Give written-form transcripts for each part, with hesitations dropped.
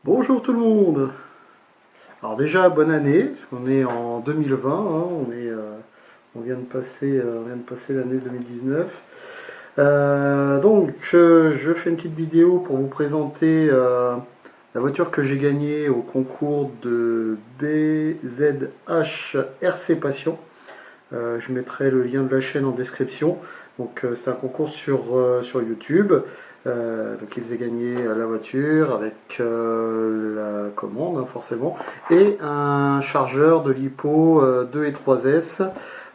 Bonjour tout le monde. Alors déjà bonne année, parce qu'on est en 2020, hein, on vient de passer l'année 2019. Je fais une petite vidéo pour vous présenter la voiture que j'ai gagnée au concours de BZH RC Passion. Je mettrai le lien de la chaîne en description. C'est un concours sur YouTube. Donc ils aient gagné la voiture avec la commande, hein, forcément, et un chargeur de LiPo 2 et 3S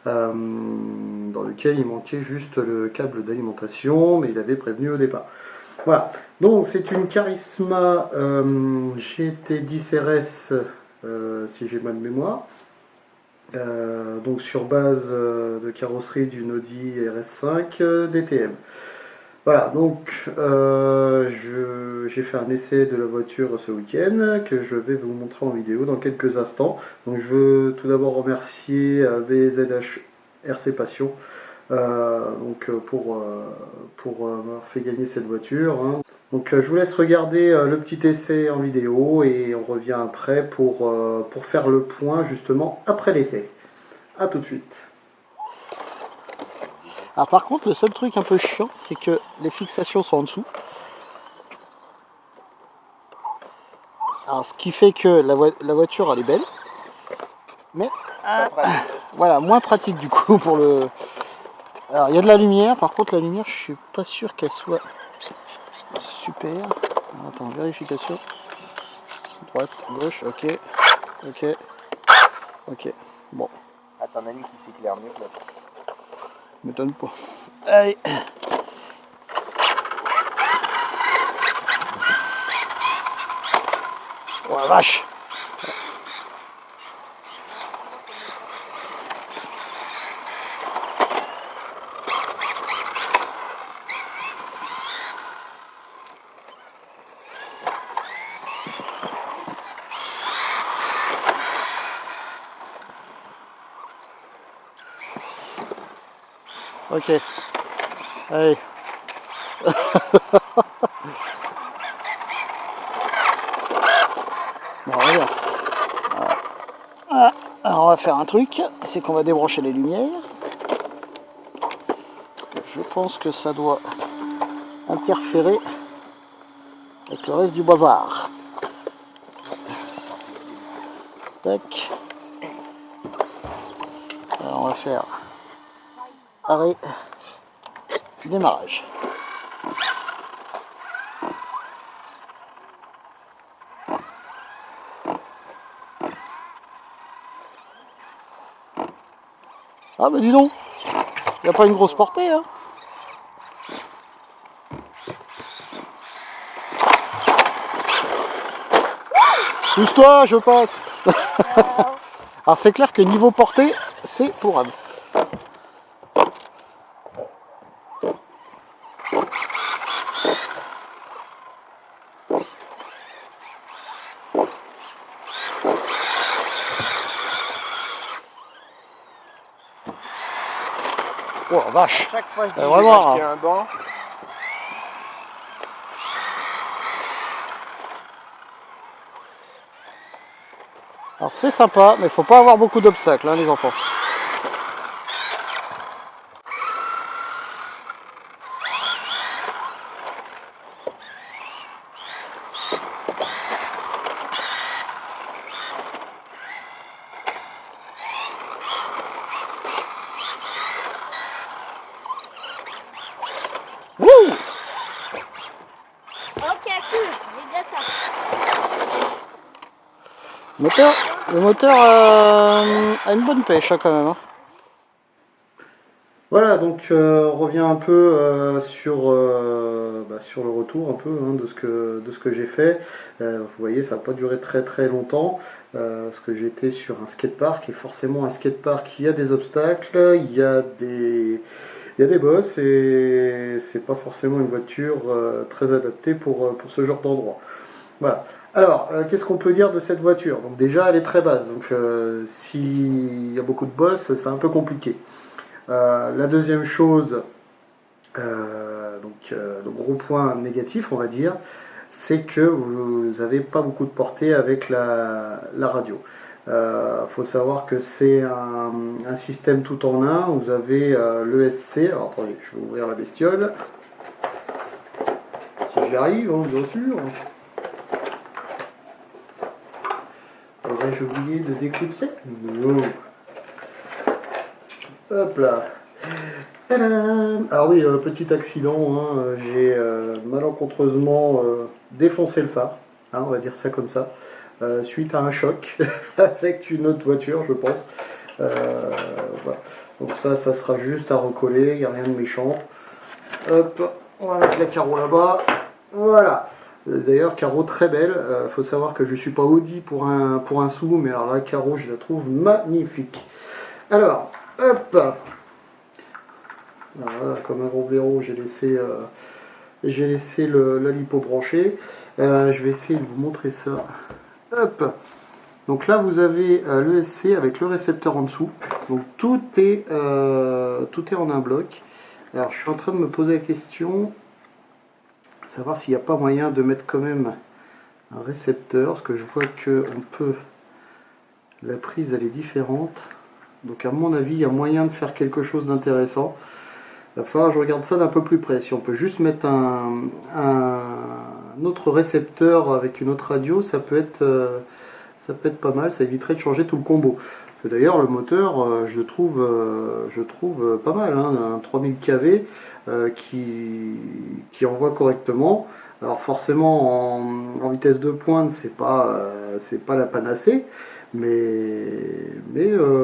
dans lequel il manquait juste le câble d'alimentation, mais il avait prévenu au départ. Voilà, donc c'est une Charisma GT10 RS si j'ai mal de mémoire. Donc sur base de carrosserie d'une Audi RS5 DTM. Voilà, donc j'ai fait un essai de la voiture ce week-end que je vais vous montrer en vidéo dans quelques instants. Donc je veux tout d'abord remercier BZH RC Passion pour m'avoir fait gagner cette voiture, hein. Donc je vous laisse regarder le petit essai en vidéo et on revient après pour faire le point justement après l'essai. A tout de suite. Alors par contre, le seul truc un peu chiant, c'est que les fixations sont en dessous. Alors ce qui fait que la voiture elle est belle, mais voilà, moins pratique du coup pour le... Alors il y a de la lumière, par contre la lumière je suis pas sûr qu'elle soit super. Alors, attends, vérification. Droite, gauche, ok, ok, ok, bon. Ah, t'en as une qui s'éclaire mieux que l'autre. M'étonne pas. Allez. Oh la vache. Ok. Allez. Bon, regarde. Alors on va faire un truc, c'est qu'on va débrancher les lumières. Parce que je pense que ça doit interférer avec le reste du bazar. Tac. Alors on va faire arrêt, démarrage. Ah bah dis donc, il n'y a pas une grosse portée, hein. Pousse-toi, je passe. Alors c'est clair que niveau portée, c'est pourrable. Oh la vache. Chaque fois je dis vraiment, je vais acheter un banc. Alors c'est sympa, mais il faut pas avoir beaucoup d'obstacles, hein, les enfants. Wouh! Ok, cool, j'ai déjà ça. Le moteur a une bonne pêche, hein, quand même, hein. Voilà, donc on revient un peu sur le retour un peu, hein, de ce que j'ai fait. Vous voyez, ça n'a pas duré très très longtemps, parce que j'étais sur un skatepark, et forcément un skatepark, il y a des obstacles, il y a des bosses, et c'est pas forcément une voiture très adaptée pour ce genre d'endroit. Voilà. Alors, qu'est-ce qu'on peut dire de cette voiture? Donc déjà, elle est très basse, donc s'il y a beaucoup de bosses, c'est un peu compliqué. La deuxième chose, le gros point négatif, on va dire, c'est que vous n'avez pas beaucoup de portée avec la radio. Faut savoir que c'est un système tout en un. Vous avez l'ESC. Alors attendez, je vais ouvrir la bestiole. Si j'y arrive, hein, bien sûr. Aurais-je oublié de déclipser? Non. Hop là. Tadam. Alors oui, petit accident, hein, j'ai malencontreusement défoncé le phare, hein, on va dire ça comme ça, suite à un choc avec une autre voiture, je pense. Voilà. Donc ça sera juste à recoller, il n'y a rien de méchant. Hop, on va mettre la carreau là-bas. Voilà. D'ailleurs, carreau très belle. Faut savoir que je ne suis pas Audi pour un sou, mais alors la carreau, je la trouve magnifique. Alors, hop. Voilà, comme un gros blaireau, j'ai laissé la lipo branchée. Je vais essayer de vous montrer ça. Hop. Donc là, vous avez l'ESC avec le récepteur en dessous. Donc tout est en un bloc. Alors, je suis en train de me poser la question, savoir s'il n'y a pas moyen de mettre quand même un récepteur, parce que je vois que la prise elle est différente. Donc à mon avis, il y a moyen de faire quelque chose d'intéressant. Il va falloir que je regarde ça d'un peu plus près. Si on peut juste mettre un autre récepteur avec une autre radio, ça peut être pas mal. Ça éviterait de changer tout le combo. D'ailleurs, le moteur, je trouve pas mal. Hein, un 3000 kV qui envoie correctement. Alors forcément, en vitesse de pointe, c'est pas la panacée. Mais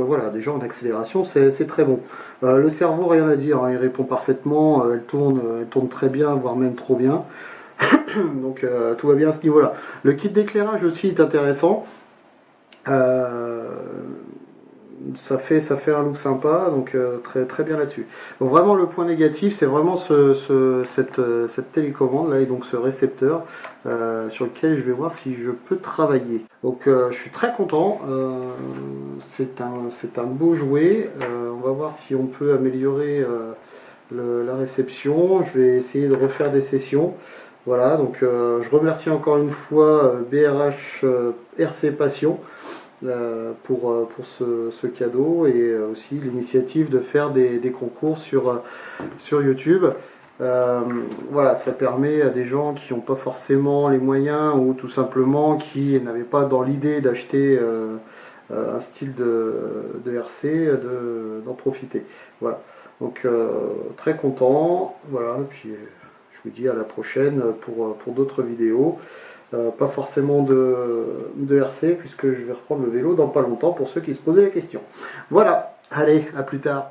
voilà, déjà en accélération c'est très bon. Le cerveau, rien à dire, hein, il répond parfaitement, elle tourne très bien, voire même trop bien. Donc tout va bien à ce niveau là. Le kit d'éclairage aussi est intéressant. Ça fait un look sympa, donc très bien là-dessus. Donc vraiment le point négatif, c'est vraiment cette télécommande là et donc ce récepteur sur lequel je vais voir si je peux travailler. Donc je suis très content. C'est un beau jouet. On va voir si on peut améliorer la réception. Je vais essayer de refaire des sessions. Voilà, donc je remercie encore une fois BRH RC Passion pour ce cadeau et aussi l'initiative de faire des concours sur YouTube. Voilà, ça permet à des gens qui n'ont pas forcément les moyens ou tout simplement qui n'avaient pas dans l'idée d'acheter un style de RC d'en profiter. Voilà, donc très content. Voilà, puis je vous dis à la prochaine pour d'autres vidéos. Pas forcément de RC puisque je vais reprendre le vélo dans pas longtemps pour ceux qui se posaient la question. Voilà, allez, à plus tard.